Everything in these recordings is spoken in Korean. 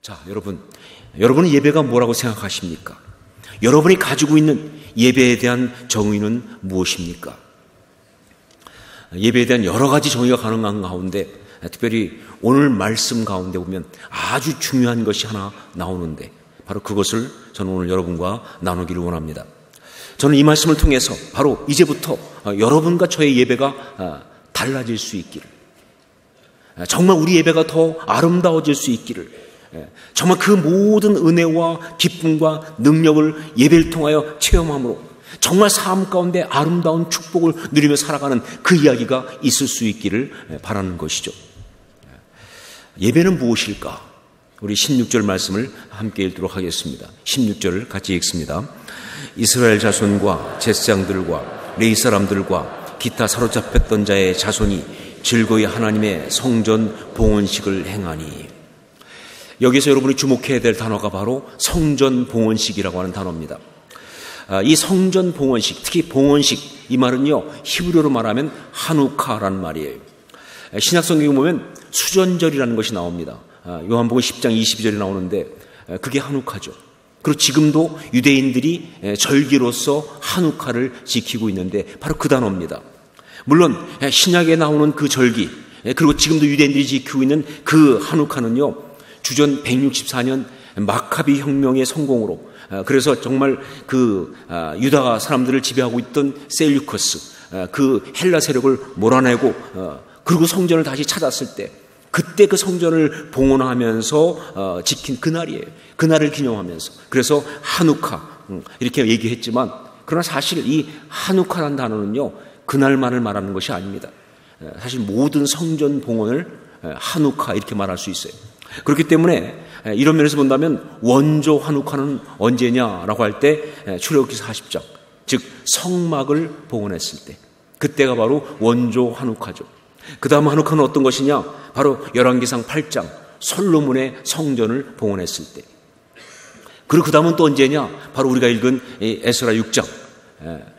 자, 여러분은 예배가 뭐라고 생각하십니까? 여러분이 가지고 있는 예배에 대한 정의는 무엇입니까? 예배에 대한 여러 가지 정의가 가능한 가운데 특별히 오늘 말씀 가운데 보면 아주 중요한 것이 하나 나오는데 바로 그것을 저는 오늘 여러분과 나누기를 원합니다. 저는 이 말씀을 통해서 바로 이제부터 여러분과 저의 예배가 달라질 수 있기를, 정말 우리 예배가 더 아름다워질 수 있기를, 정말 그 모든 은혜와 기쁨과 능력을 예배를 통하여 체험함으로 정말 삶 가운데 아름다운 축복을 누리며 살아가는 그 이야기가 있을 수 있기를 바라는 것이죠. 예배는 무엇일까? 우리 16절 말씀을 함께 읽도록 하겠습니다. 16절을 같이 읽습니다. 이스라엘 자손과 제사장들과 레위 사람들과 기타 사로잡혔던 자의 자손이 즐거이 하나님의 성전 봉헌식을 행하니. 여기서 여러분이 주목해야 될 단어가 바로 성전 봉헌식이라고 하는 단어입니다. 이 성전 봉헌식, 특히 봉헌식, 이 말은요 히브리어로 말하면 하누카라는 말이에요. 신약 성경에 보면 수전절이라는 것이 나옵니다. 요한복음 10장 22절이 나오는데 그게 하누카죠. 그리고 지금도 유대인들이 절기로서 하누카를 지키고 있는데 바로 그 단어입니다. 물론 신약에 나오는 그 절기, 그리고 지금도 유대인들이 지키고 있는 그 하누카는요 주전 164년 마카비 혁명의 성공으로, 그래서 정말 그 유다 사람들을 지배하고 있던 셀류커스, 그 헬라 세력을 몰아내고 그리고 성전을 다시 찾았을 때 그때 그 성전을 봉헌하면서 지킨 그날이에요. 그날을 기념하면서. 그래서 하누카 이렇게 얘기했지만 그러나 사실 이 하누카라는 단어는요 그날만을 말하는 것이 아닙니다. 사실 모든 성전 봉헌을 하누카 이렇게 말할 수 있어요. 그렇기 때문에 이런 면에서 본다면 원조 하누카는 언제냐라고 할 때 출애굽기 40장, 즉 성막을 봉헌했을 때 그때가 바로 원조 하누카죠. 그 다음 하누카는 어떤 것이냐? 바로 열왕기상 8장 솔로몬의 성전을 봉헌했을 때. 그리고 그 다음은 또 언제냐? 바로 우리가 읽은 에스라 6장,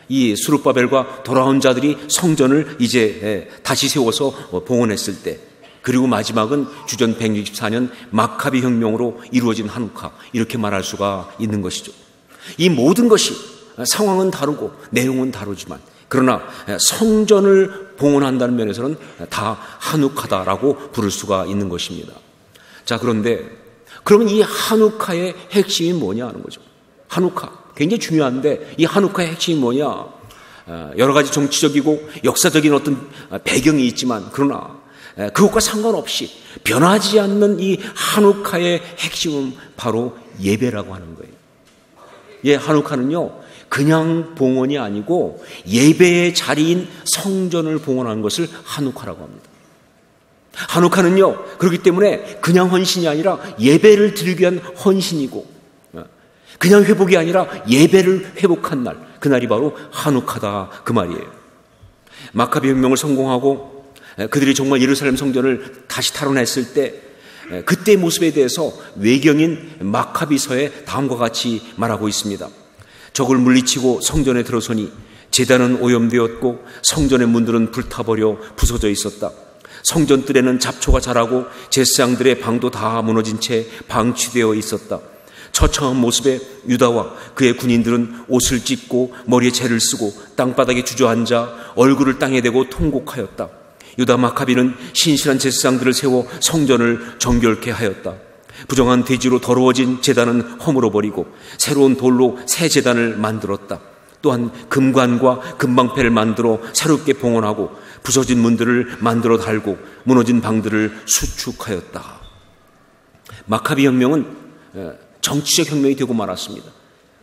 이 스룹바벨과 돌아온 자들이 성전을 이제 다시 세워서 봉헌했을 때. 그리고 마지막은 주전 164년 마카비 혁명으로 이루어진 하누카, 이렇게 말할 수가 있는 것이죠. 이 모든 것이 상황은 다르고 내용은 다르지만 그러나 성전을 봉헌한다는 면에서는 다 하누카다라고 부를 수가 있는 것입니다. 자, 그런데 그러면 이 하누카의 핵심이 뭐냐 하는 거죠. 하누카 굉장히 중요한데 이 하누카의 핵심이 뭐냐? 여러 가지 정치적이고 역사적인 어떤 배경이 있지만 그러나 그것과 상관없이 변하지 않는 이 하누카의 핵심은 바로 예배라고 하는 거예요. 예, 하누카는요 그냥 봉헌이 아니고 예배의 자리인 성전을 봉헌하는 것을 하누카라고 합니다. 하누카는요 그렇기 때문에 그냥 헌신이 아니라 예배를 드리기 위한 헌신이고, 그냥 회복이 아니라 예배를 회복한 날, 그날이 바로 하누카다 그 말이에요. 마카비 혁명을 성공하고 그들이 정말 예루살렘 성전을 다시 탈환했을 때 그때의 모습에 대해서 외경인 마카비서에 다음과 같이 말하고 있습니다. 적을 물리치고 성전에 들어서니 제단은 오염되었고 성전의 문들은 불타버려 부서져 있었다. 성전 뜰에는 잡초가 자라고 제사장들의 방도 다 무너진 채 방치되어 있었다. 처참한 모습에 유다와 그의 군인들은 옷을 찢고 머리에 재를 쓰고 땅바닥에 주저앉아 얼굴을 땅에 대고 통곡하였다. 유다 마카비는 신실한 제사장들을 세워 성전을 정결케 하였다. 부정한 돼지로 더러워진 제단은 허물어버리고 새로운 돌로 새 제단을 만들었다. 또한 금관과 금방패를 만들어 새롭게 봉헌하고 부서진 문들을 만들어 달고 무너진 방들을 수축하였다. 마카비 혁명은 정치적 혁명이 되고 말았습니다.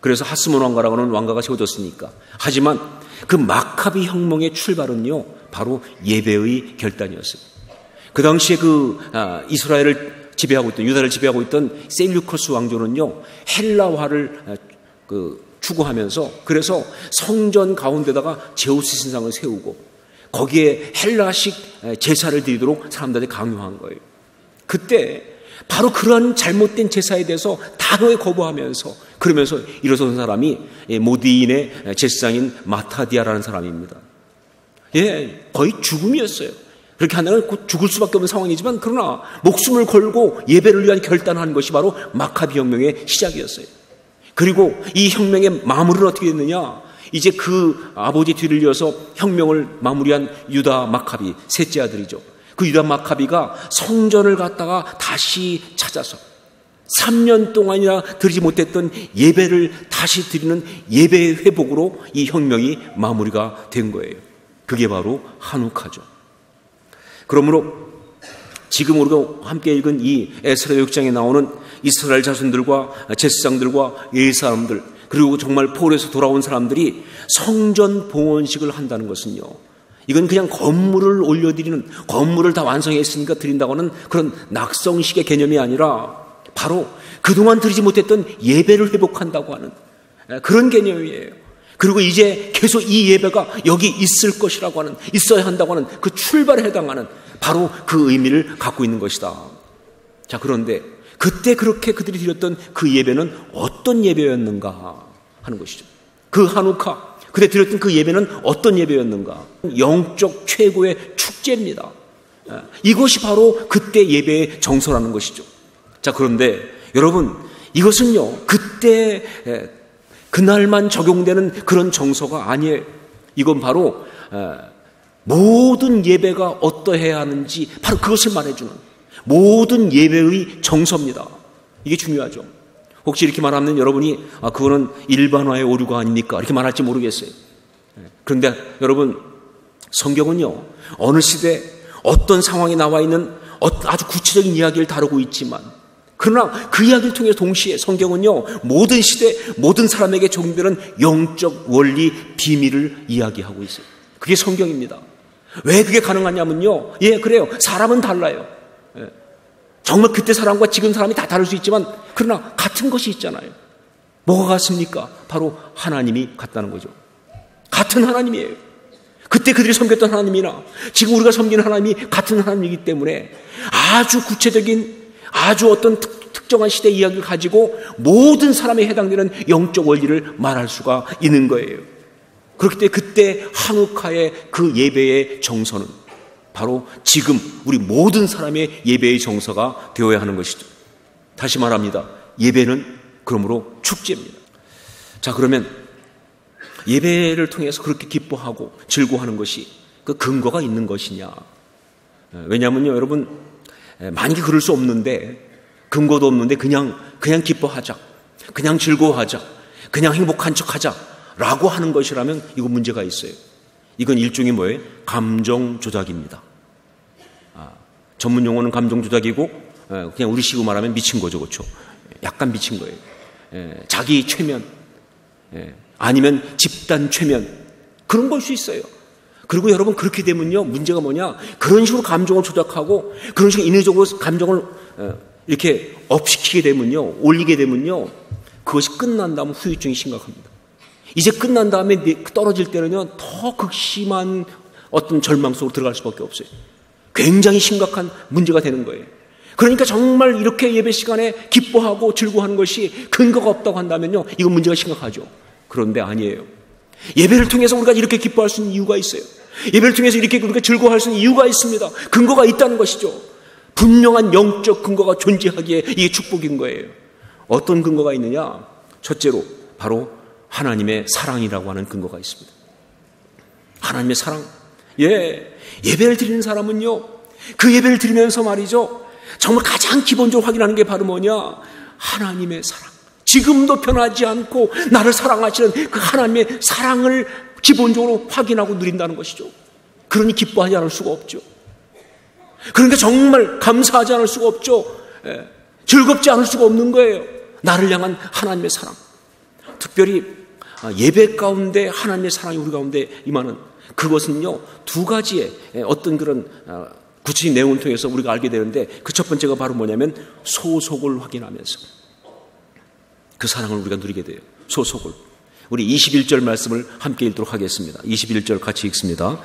그래서 하스몬 왕가라고 하는 왕가가 세워졌으니까. 하지만 그 마카비 혁명의 출발은요 바로 예배의 결단이었어요. 그 당시에 그 이스라엘을 지배하고 있던, 유다를 지배하고 있던 셀류커스 왕조는요 헬라화를 추구하면서 그래서 성전 가운데다가 제우스 신상을 세우고 거기에 헬라식 제사를 드리도록 사람들한테 강요한 거예요. 그때 바로 그러한 잘못된 제사에 대해서 단호히 거부하면서 그러면서 일어선 사람이 모디인의 제사장인 마타디아라는 사람입니다. 예, 거의 죽음이었어요. 그렇게 한다면 곧 죽을 수밖에 없는 상황이지만 그러나 목숨을 걸고 예배를 위한 결단한 것이 바로 마카비 혁명의 시작이었어요. 그리고 이 혁명의 마무리는 어떻게 됐느냐? 이제 그 아버지 뒤를 이어서 혁명을 마무리한 유다 마카비, 셋째 아들이죠. 그 유다 마카비가 성전을 갖다가 다시 찾아서 3년 동안이나 드리지 못했던 예배를 다시 드리는 예배의 회복으로 이 혁명이 마무리가 된 거예요. 그게 바로 한우카죠. 그러므로 지금 우리가 함께 읽은 이 에스라 6장에 나오는 이스라엘 자손들과 제사장들과 예사람들, 그리고 정말 포로에서 돌아온 사람들이 성전 봉헌식을 한다는 것은요, 이건 그냥 건물을 올려드리는, 건물을 다 완성했으니까 드린다고 하는 그런 낙성식의 개념이 아니라 바로 그동안 드리지 못했던 예배를 회복한다고 하는 그런 개념이에요. 그리고 이제 계속 이 예배가 여기 있을 것이라고 하는, 있어야 한다고 하는 그 출발에 해당하는 바로 그 의미를 갖고 있는 것이다. 자, 그런데 그때 그렇게 그들이 드렸던 그 예배는 어떤 예배였는가 하는 것이죠. 그 한우카, 그때 드렸던 그 예배는 어떤 예배였는가? 영적 최고의 축제입니다. 이것이 바로 그때 예배의 정서라는 것이죠. 자, 그런데 여러분, 이것은요, 그때 그날만 적용되는 그런 정서가 아니에요. 이건 바로 모든 예배가 어떠해야 하는지 바로 그것을 말해주는 모든 예배의 정서입니다. 이게 중요하죠. 혹시 이렇게 말하면 여러분이 그거는 일반화의 오류가 아닙니까? 이렇게 말할지 모르겠어요. 그런데 여러분, 성경은요, 어느 시대 어떤 상황에 나와 있는 아주 구체적인 이야기를 다루고 있지만, 그러나 그 이야기를 통해 동시에 성경은요, 모든 시대 모든 사람에게 적용되는 영적 원리 비밀을 이야기하고 있어요. 그게 성경입니다. 왜 그게 가능하냐면요, 예, 그래요, 사람은 달라요. 정말 그때 사람과 지금 사람이 다 다를 수 있지만 그러나 같은 것이 있잖아요. 뭐가 같습니까? 바로 하나님이 같다는 거죠. 같은 하나님이에요. 그때 그들이 섬겼던 하나님이나 지금 우리가 섬기는 하나님이 같은 하나님이기 때문에 아주 구체적인, 아주 어떤 특정한 시대 이야기를 가지고 모든 사람에 해당되는 영적 원리를 말할 수가 있는 거예요. 그렇기 때문에 그때 한우카의 그 예배의 정서는 바로 지금 우리 모든 사람의 예배의 정서가 되어야 하는 것이죠. 다시 말합니다. 예배는 그러므로 축제입니다. 자, 그러면 예배를 통해서 그렇게 기뻐하고 즐거워하는 것이 그 근거가 있는 것이냐? 왜냐하면요, 여러분, 만약에 그럴 수 없는데, 근거도 없는데 그냥 기뻐하자, 그냥 즐거워하자, 그냥 행복한 척하자 라고 하는 것이라면 이거 문제가 있어요. 이건 일종의 뭐예요? 감정 조작입니다. 전문 용어는 감정 조작이고, 그냥 우리 식으로 말하면 미친 거죠, 그렇죠? 약간 미친 거예요. 자기 최면, 아니면 집단 최면, 그런 걸 수 있어요. 그리고 여러분, 그렇게 되면요, 문제가 뭐냐? 그런 식으로 감정을 조작하고 그런 식으로 인위적으로 감정을 이렇게 업시키게 되면요, 올리게 되면요, 그것이 끝난 다음 후유증이 심각합니다. 이제 끝난 다음에 떨어질 때는요, 더 극심한 어떤 절망 속으로 들어갈 수밖에 없어요. 굉장히 심각한 문제가 되는 거예요. 그러니까 정말 이렇게 예배 시간에 기뻐하고 즐거워하는 것이 근거가 없다고 한다면요, 이건 문제가 심각하죠. 그런데 아니에요. 예배를 통해서 우리가 이렇게 기뻐할 수 있는 이유가 있어요. 예배를 통해서 이렇게 우리가 즐거워할 수 있는 이유가 있습니다. 근거가 있다는 것이죠. 분명한 영적 근거가 존재하기에 이게 축복인 거예요. 어떤 근거가 있느냐? 첫째로 바로 하나님의 사랑이라고 하는 근거가 있습니다. 하나님의 사랑. 예배를 드리는 사람은요, 그 예배를 드리면서 말이죠, 정말 가장 기본적으로 확인하는 게 바로 뭐냐? 하나님의 사랑. 지금도 변하지 않고 나를 사랑하시는 그 하나님의 사랑을 기본적으로 확인하고 누린다는 것이죠. 그러니 기뻐하지 않을 수가 없죠. 그러니까 정말 감사하지 않을 수가 없죠. 즐겁지 않을 수가 없는 거예요. 나를 향한 하나님의 사랑. 특별히 예배 가운데 하나님의 사랑이 우리 가운데 임하는 그것은요, 두 가지의 어떤 그런 구체적인 내용을 통해서 우리가 알게 되는데, 그 첫 번째가 바로 뭐냐면 소속을 확인하면서 그 사랑을 우리가 누리게 돼요. 소속을. 우리 21절 말씀을 함께 읽도록 하겠습니다. 21절 같이 읽습니다.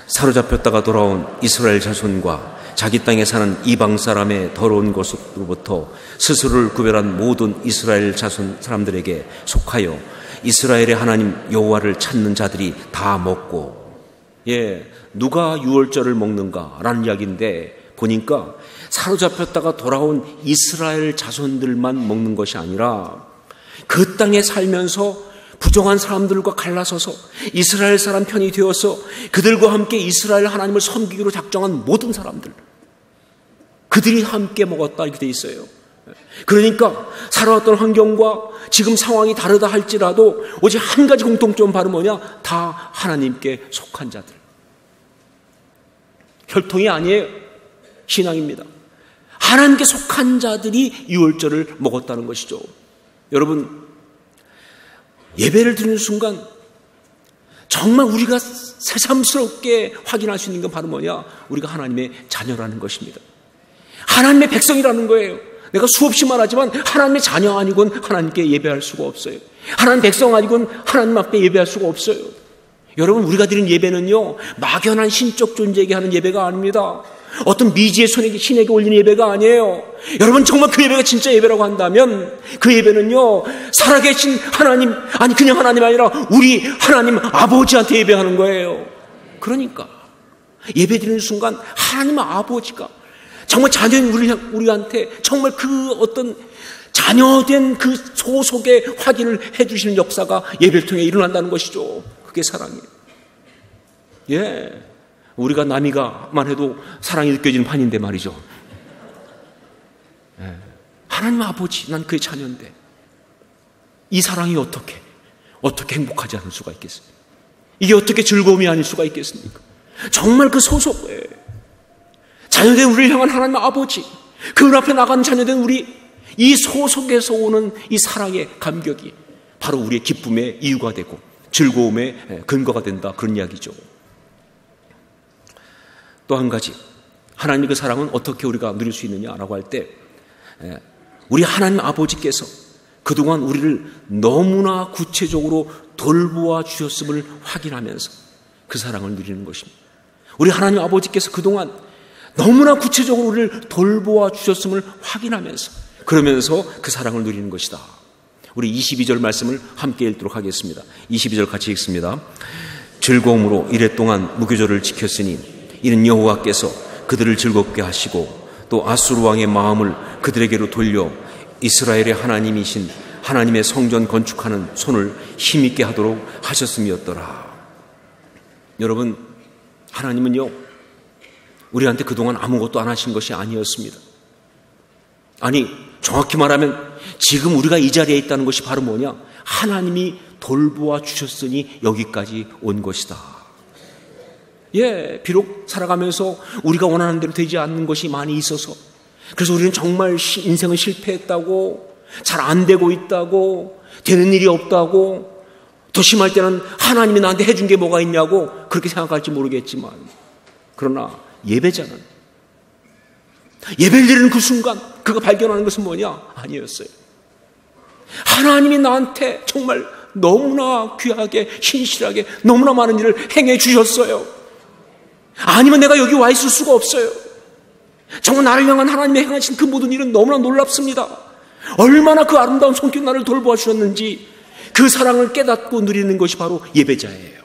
사로잡혔다가 돌아온 이스라엘 자손과 자기 땅에 사는 이방 사람의 더러운 것으로부터 스스로를 구별한 모든 이스라엘 자손 사람들에게 속하여 이스라엘의 하나님 여호와를 찾는 자들이 다 먹고, 누가 유월절을 먹는가라는 이야기인데 보니까 사로잡혔다가 돌아온 이스라엘 자손들만 먹는 것이 아니라 그 땅에 살면서 부정한 사람들과 갈라서서 이스라엘 사람 편이 되어서 그들과 함께 이스라엘 하나님을 섬기기로 작정한 모든 사람들, 그들이 함께 먹었다 이렇게 돼 있어요. 그러니까 살아왔던 환경과 지금 상황이 다르다 할지라도 오직 한 가지 공통점 바로 뭐냐? 다 하나님께 속한 자들. 혈통이 아니에요. 신앙입니다. 하나님께 속한 자들이 유월절을 먹었다는 것이죠. 여러분, 예배를 드리는 순간 정말 우리가 새삼스럽게 확인할 수 있는 건 바로 뭐냐? 우리가 하나님의 자녀라는 것입니다. 하나님의 백성이라는 거예요. 내가 수없이 말하지만 하나님의 자녀 아니고는 하나님께 예배할 수가 없어요. 하나님 백성 아니고는 하나님 앞에 예배할 수가 없어요. 여러분, 우리가 드린 예배는요, 막연한 신적 존재에게 하는 예배가 아닙니다. 어떤 미지의 신에게 올리는 예배가 아니에요. 여러분, 정말 그 예배가 진짜 예배라고 한다면 그 예배는요, 살아계신 하나님, 아니 그냥 하나님 아니라 우리 하나님 아버지한테 예배하는 거예요. 그러니까 예배 드리는 순간 하나님 아버지가 정말 자녀인 우리한테 정말 그 어떤 자녀된 그 소속의 확인을 해주시는 역사가 예배를 통해 일어난다는 것이죠. 그게 사랑이에요. 우리가 남이가만 해도 사랑이 느껴지는 판인데 말이죠. 하나님 아버지, 난 그의 자녀인데 이 사랑이 어떻게 행복하지 않을 수가 있겠습니까? 이게 어떻게 즐거움이 아닐 수가 있겠습니까? 정말 그 소속에 자녀된 우리를 향한 하나님 아버지, 그 앞에 나가는 자녀된 우리, 이 소속에서 오는 이 사랑의 감격이 바로 우리의 기쁨의 이유가 되고 즐거움의 근거가 된다, 그런 이야기죠. 또 한 가지, 하나님의 그 사랑은 어떻게 우리가 누릴 수 있느냐라고 할 때, 우리 하나님 아버지께서 그동안 우리를 너무나 구체적으로 돌보아 주셨음을 확인하면서 그 사랑을 누리는 것입니다. 우리 하나님 아버지께서 그동안 너무나 구체적으로 우리를 돌보아 주셨음을 확인하면서, 그러면서 그 사랑을 누리는 것이다. 우리 22절 말씀을 함께 읽도록 하겠습니다. 22절 같이 읽습니다. 즐거움으로 이래 동안 무교절을 지켰으니 이는 여호와께서 그들을 즐겁게 하시고 또 아수르 왕의 마음을 그들에게로 돌려 이스라엘의 하나님이신 하나님의 성전 건축하는 손을 힘있게 하도록 하셨음이었더라. 여러분, 하나님은요, 우리한테 그동안 아무것도 안 하신 것이 아니었습니다. 아니, 정확히 말하면 지금 우리가 이 자리에 있다는 것이 바로 뭐냐? 하나님이 돌보아 주셨으니 여기까지 온 것이다. 비록 살아가면서 우리가 원하는 대로 되지 않는 것이 많이 있어서, 그래서 우리는 정말 인생은 실패했다고, 잘 안 되고 있다고, 되는 일이 없다고, 더 심할 때는 하나님이 나한테 해준 게 뭐가 있냐고 그렇게 생각할지 모르겠지만, 그러나 예배자는 예배를 드리는 그 순간 그가 발견하는 것은 뭐냐? 아니었어요. 하나님이 나한테 정말 너무나 귀하게, 신실하게 너무나 많은 일을 행해 주셨어요. 아니면 내가 여기 와 있을 수가 없어요. 정말 나를 향한 하나님의 행하신 그 모든 일은 너무나 놀랍습니다. 얼마나 그 아름다운 손길 나를 돌보아 주셨는지 그 사랑을 깨닫고 누리는 것이 바로 예배자예요.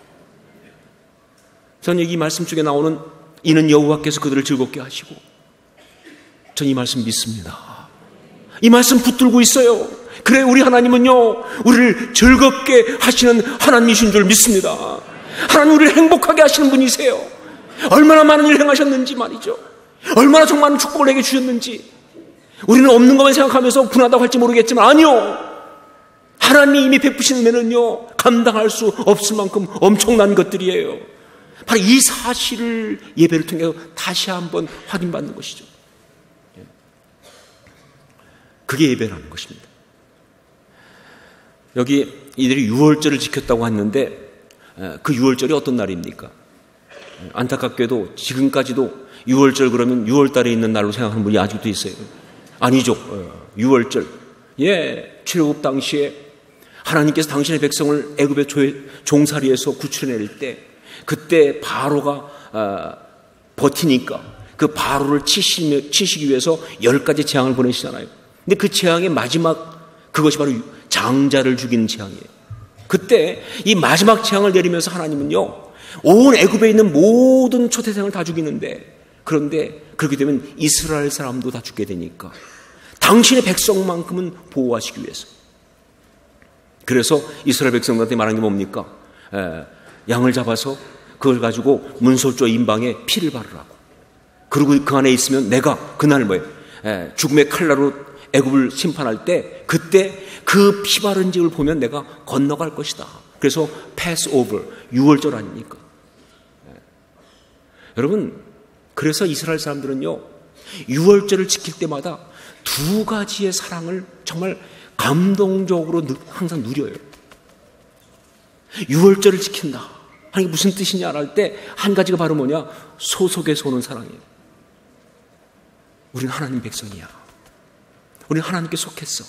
저는 이 말씀 중에 나오는 이는 여호와께서 그들을 즐겁게 하시고, 저는 이 말씀 믿습니다. 이 말씀 붙들고 있어요. 그래, 우리 하나님은요, 우리를 즐겁게 하시는 하나님이신 줄 믿습니다. 하나님 우리를 행복하게 하시는 분이세요. 얼마나 많은 일을 행하셨는지 말이죠. 얼마나 정말 많은 축복을 내게 주셨는지. 우리는 없는 것만 생각하면서 분하다고 할지 모르겠지만, 아니요, 하나님이 이미 베푸신 은혜는요, 감당할 수 없을 만큼 엄청난 것들이에요. 바로 이 사실을 예배를 통해서 다시 한번 확인받는 것이죠. 그게 예배라는 것입니다. 여기 이들이 유월절을 지켰다고 했는데, 그 유월절이 어떤 날입니까? 안타깝게도 지금까지도 유월절 그러면 6월달에 있는 날로 생각하는 분이 아직도 있어요. 아니죠. 유월절. 출애굽 당시에 하나님께서 당신의 백성을 애굽의 종살이에서 구출해낼 때, 그때 바로가 버티니까 그 바로를 치시기 위해서 10가지 재앙을 보내시잖아요. 근데 그 재앙의 마지막, 그것이 바로 장자를 죽이는 재앙이에요. 그때 이 마지막 재앙을 내리면서 하나님은요, 온 애굽에 있는 모든 초태생을 다 죽이는데, 그런데 그렇게 되면 이스라엘 사람도 다 죽게 되니까 당신의 백성만큼은 보호하시기 위해서. 그래서 이스라엘 백성들한테 말한 게 뭡니까? 양을 잡아서 그걸 가지고 문설조 인방에 피를 바르라고. 그리고 그 안에 있으면 내가 그날 죽음의 칼날로 애굽을 심판할 때, 그때 그 피 바른 집을 보면 내가 건너갈 것이다. 그래서 패스오버, 유월절 아닙니까? 여러분, 그래서 이스라엘 사람들은요, 유월절을 지킬 때마다 두 가지의 사랑을 정말 감동적으로 항상 누려요. 유월절을 지킨다 하는 게 무슨 뜻이냐 할 때 한 가지가 바로 뭐냐? 소속에서 오는 사랑이에요. 우리는 하나님 백성이야. 우리는 하나님께 속했어.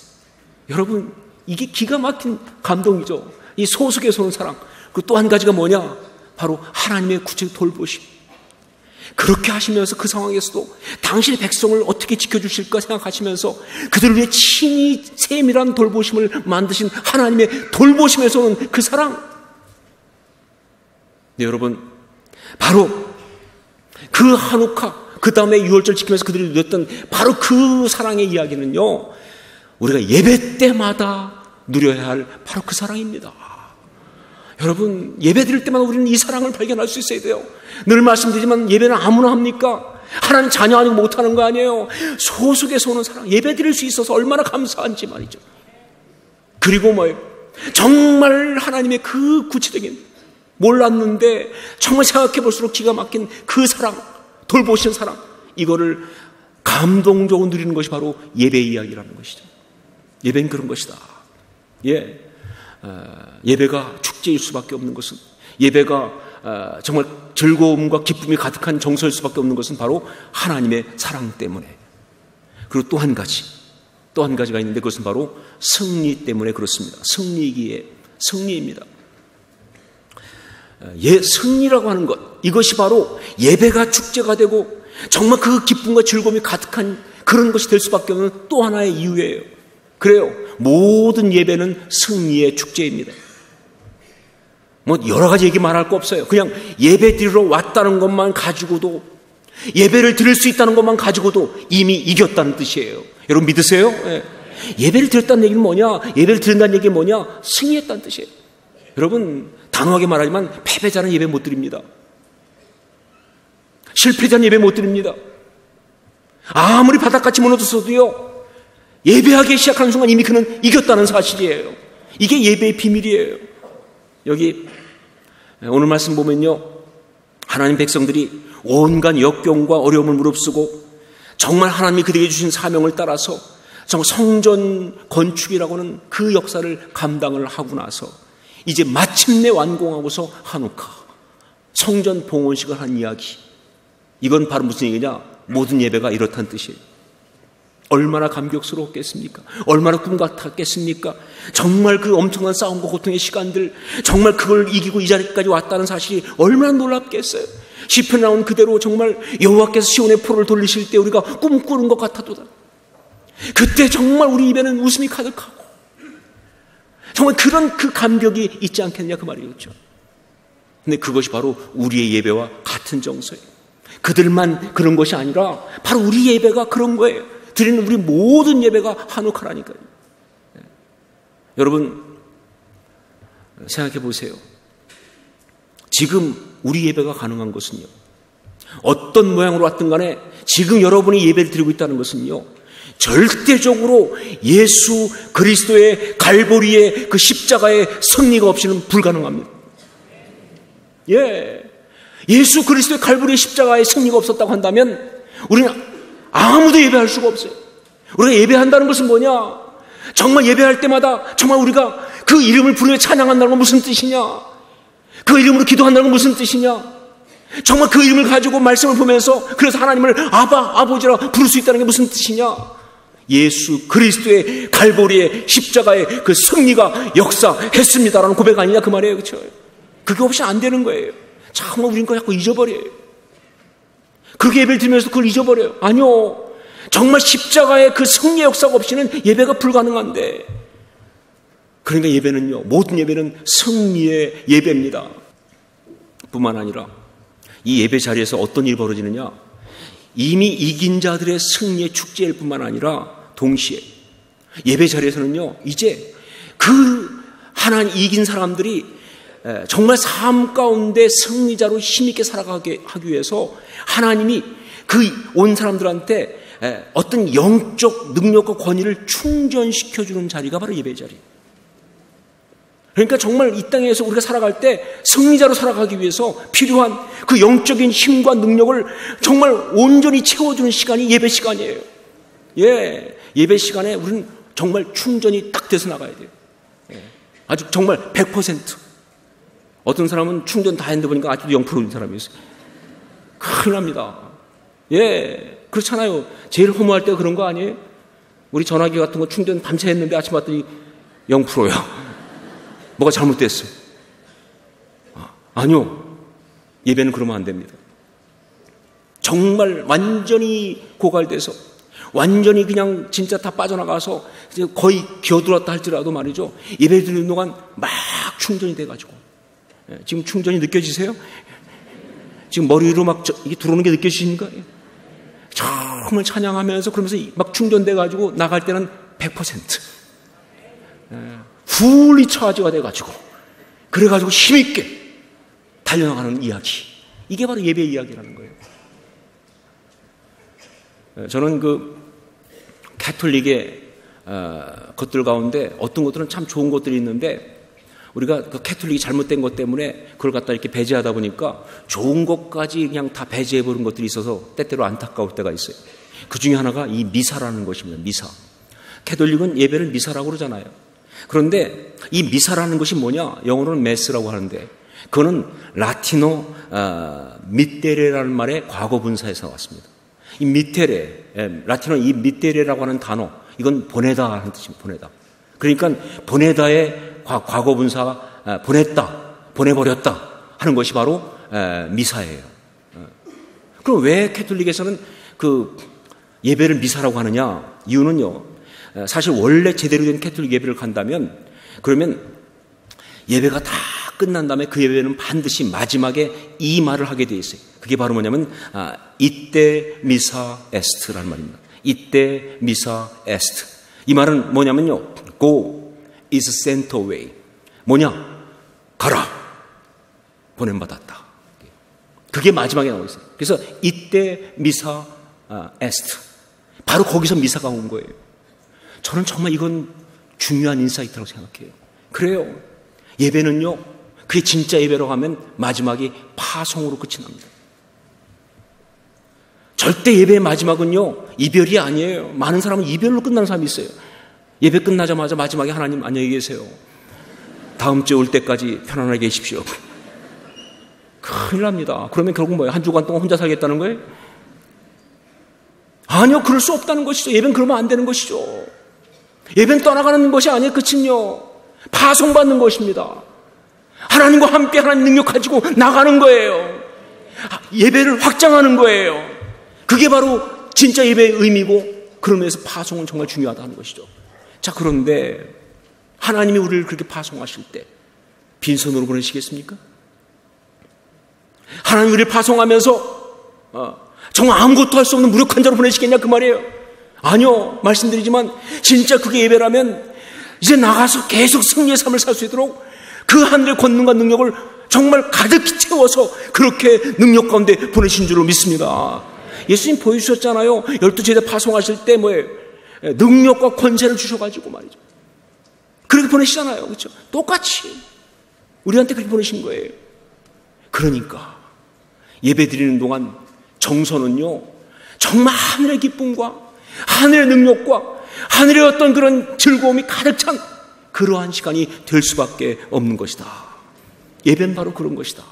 여러분, 이게 기가 막힌 감동이죠. 이 소속에서 오는 사랑. 그리고 또 한 가지가 뭐냐? 바로 하나님의 구체적 돌보심. 그렇게 하시면서 그 상황에서도 당신의 백성을 어떻게 지켜주실까 생각하시면서 그들을 위해 친히 세밀한 돌보심을 만드신 하나님의 돌보심에서 오는 그 사랑. 네, 여러분, 바로 그 한우카, 그 다음에 유월절 지키면서 그들이 누렸던 바로 그 사랑의 이야기는요, 우리가 예배 때마다 누려야 할 바로 그 사랑입니다. 여러분, 예배 드릴 때마다 우리는 이 사랑을 발견할 수 있어야 돼요. 늘 말씀드리지만 예배는 아무나 합니까? 하나님 자녀 아니고 못하는 거 아니에요. 소속에서 오는 사랑, 예배 드릴 수 있어서 얼마나 감사한지 말이죠. 그리고 정말 하나님의 그 구체적인, 몰랐는데 정말 생각해 볼수록 기가 막힌 그 사랑, 돌보신 사랑, 이거를 감동적으로 누리는 것이 바로 예배 이야기라는 것이죠. 예배는 그런 것이다. 예배가 축제일 수밖에 없는 것은, 예배가 정말 즐거움과 기쁨이 가득한 정서일 수밖에 없는 것은 바로 하나님의 사랑 때문에. 그리고 또 한 가지가 있는데 그것은 바로 승리 때문에 그렇습니다. 승리이기에 승리입니다. 승리라고 하는 것, 이것이 바로 예배가 축제가 되고 정말 그 기쁨과 즐거움이 가득한 그런 것이 될 수밖에 없는 또 하나의 이유예요. 그래요. 모든 예배는 승리의 축제입니다. 여러 가지 얘기 말할 거 없어요. 그냥 예배 드리러 왔다는 것만 가지고도, 예배를 드릴 수 있다는 것만 가지고도 이미 이겼다는 뜻이에요. 여러분 믿으세요? 예배를 드렸다는 얘기는 뭐냐? 예배를 드린다는 얘기는 뭐냐? 승리했다는 뜻이에요. 여러분, 단호하게 말하지만 패배자는 예배 못 드립니다. 실패자는 예배 못 드립니다. 아무리 바닥같이 무너졌어도요, 예배하기 시작하는 순간 이미 그는 이겼다는 사실이에요. 이게 예배의 비밀이에요. 여기 오늘 말씀 보면요, 하나님 백성들이 온갖 역경과 어려움을 무릅쓰고 정말 하나님이 그들에게 주신 사명을 따라서 정말 성전 건축이라고 하는 그 역사를 감당을 하고 나서 이제 마침내 완공하고서 한우카, 성전 봉헌식을 한 이야기. 이건 바로 무슨 얘기냐? 모든 예배가 이렇다는 뜻이에요. 얼마나 감격스러웠겠습니까? 얼마나 꿈 같았겠습니까? 정말 그 엄청난 싸움과 고통의 시간들, 정말 그걸 이기고 이 자리까지 왔다는 사실이 얼마나 놀랍겠어요. 시편에 나온 그대로 정말 여호와께서 시온의 포로를 돌리실 때 우리가 꿈꾸는 것 같아도다. 그때 정말 우리 입에는 웃음이 가득하고 정말 그런 그 감격이 있지 않겠냐 그 말이었죠. 근데 그것이 바로 우리의 예배와 같은 정서예요. 그들만 그런 것이 아니라 바로 우리 예배가 그런 거예요. 드리는 우리 모든 예배가 한우카라니까요. 여러분 생각해 보세요. 지금 우리 예배가 가능한 것은요, 어떤 모양으로 왔든 간에 지금 여러분이 예배를 드리고 있다는 것은요, 절대적으로 예수 그리스도의 갈보리의 그 십자가의 승리가 없이는 불가능합니다. 예수 그리스도의 갈보리의 십자가의 승리가 없었다고 한다면 우리는 아무도 예배할 수가 없어요. 우리가 예배한다는 것은 뭐냐? 정말 예배할 때마다 정말 우리가 그 이름을 부르며 찬양한다는 건 무슨 뜻이냐? 그 이름으로 기도한다는 건 무슨 뜻이냐? 정말 그 이름을 가지고 말씀을 보면서 그래서 하나님을 아버지라 부를 수 있다는 게 무슨 뜻이냐? 예수 그리스도의 갈보리의 십자가의 그 승리가 역사했습니다라는 고백 아니냐 그 말이에요. 그렇죠? 그게 없이 안 되는 거예요. 정말 우리는 그걸 자꾸 잊어버려요. 그렇게 예배를 드리면서 그걸 잊어버려요. 아니요. 정말 십자가의 그 승리의 역사가 없이는 예배가 불가능한데, 그러니까 예배는요, 모든 예배는 승리의 예배입니다. 뿐만 아니라 이 예배 자리에서 어떤 일이 벌어지느냐, 이미 이긴 자들의 승리의 축제일 뿐만 아니라 동시에 예배 자리에서는요, 이제 그 하나님 이긴 사람들이 정말 삶 가운데 승리자로 힘있게 살아가게 하기 위해서 하나님이 그 온 사람들한테 어떤 영적 능력과 권위를 충전시켜주는 자리가 바로 예배 자리. 그러니까 정말 이 땅에서 우리가 살아갈 때 승리자로 살아가기 위해서 필요한 그 영적인 힘과 능력을 정말 온전히 채워주는 시간이 예배 시간이에요. 예배 시간에 우리는 정말 충전이 딱 돼서 나가야 돼요. 아주 정말 100%. 어떤 사람은 충전 다 했는데 보니까 아직도 0%인 사람이 있어요. 큰일 납니다. 그렇잖아요. 제일 허무할 때가 그런 거 아니에요? 우리 전화기 같은 거 충전 밤새 했는데 아침 봤더니 0%야. 뭐가 잘못됐어요? 아니요. 예배는 그러면 안 됩니다. 정말 완전히 고갈돼서 완전히 그냥 진짜 다 빠져나가서 거의 기어들었다 할지라도 말이죠. 예배 드리는 동안 막 충전이 돼가지고. 지금 충전이 느껴지세요? 지금 머리 위로 막 이게 들어오는 게 느껴지십니까? 정말 찬양하면서 그러면서 막 충전돼가지고 나갈 때는 100%. 훌리 차지가 돼가지고 그래가지고 힘있게 달려나가는 이야기. 이게 바로 예배 이야기라는 거예요. 저는 그 캐톨릭의 것들 가운데 어떤 것들은 참 좋은 것들이 있는데 우리가 그 캐톨릭이 잘못된 것 때문에 그걸 갖다 이렇게 배제하다 보니까 좋은 것까지 그냥 다 배제해버린 것들이 있어서 때때로 안타까울 때가 있어요. 그 중에 하나가 이 미사라는 것입니다. 미사. 캐톨릭은 예배를 미사라고 그러잖아요. 그런데 이 미사라는 것이 뭐냐? 영어로는 메스라고 하는데 그거는 라틴어 미테레라는 말의 과거 분사에서 나왔습니다. 이 미테레, 라틴어 이 미테레라고 하는 단어, 이건 보내다 하는 뜻입니다. 보내다. 그러니까 보내다의 과거 분사가 보냈다, 보내버렸다 하는 것이 바로 미사예요. 그럼 왜 캐톨릭에서는 그 예배를 미사라고 하느냐? 이유는요, 사실 원래 제대로 된 캐톨릭 예배를 간다면 그러면 예배가 다 끝난 다음에 그 예배는 반드시 마지막에 이 말을 하게 돼 있어요. 그게 바로 뭐냐면 이때 미사 에스트라는 말입니다. 이때 미사 에스트. 이 말은 뭐냐면요, go is sent away. 뭐냐? 가라. 보냄받았다. 그게 마지막에 나오고 있어요. 그래서 이때 미사 에스트. 바로 거기서 미사가 온 거예요. 저는 정말 이건 중요한 인사이트라고 생각해요. 그래요. 예배는요, 그게 진짜 예배라고 하면 마지막이 파송으로 끝이 납니다. 절대 예배의 마지막은요, 이별이 아니에요. 많은 사람은 이별로 끝나는 사람이 있어요. 예배 끝나자마자 마지막에 하나님 안녕히 계세요. 다음 주에 올 때까지 편안하게 계십시오. 큰일 납니다. 그러면 결국 뭐예요? 한 주간 동안 혼자 살겠다는 거예요? 아니요, 그럴 수 없다는 것이죠. 예배는 그러면 안 되는 것이죠. 예배는 떠나가는 것이 아니에요. 끝은요, 파송받는 것입니다. 하나님과 함께 하나님 능력 가지고 나가는 거예요. 예배를 확장하는 거예요. 그게 바로 진짜 예배의 의미고, 그런 면에서 파송은 정말 중요하다는 것이죠. 자, 그런데 하나님이 우리를 그렇게 파송하실 때 빈손으로 보내시겠습니까? 하나님이 우리를 파송하면서 정말 아무것도 할 수 없는 무력한 자로 보내시겠냐 그 말이에요. 아니요, 말씀드리지만 진짜 그게 예배라면 이제 나가서 계속 승리의 삶을 살 수 있도록 그 하늘의 권능과 능력을 정말 가득히 채워서 그렇게 능력 가운데 보내신 줄로 믿습니다. 예수님 보여주셨잖아요. 12제자 파송하실 때 뭐예요? 능력과 권세를 주셔가지고 말이죠. 그렇게 보내시잖아요. 그렇죠? 똑같이 우리한테 그렇게 보내신 거예요. 그러니까 예배 드리는 동안 정서는요, 정말 하늘의 기쁨과 하늘의 능력과 하늘의 어떤 그런 즐거움이 가득 찬 그러한 시간이 될 수밖에 없는 것이다. 예배는 바로 그런 것이다.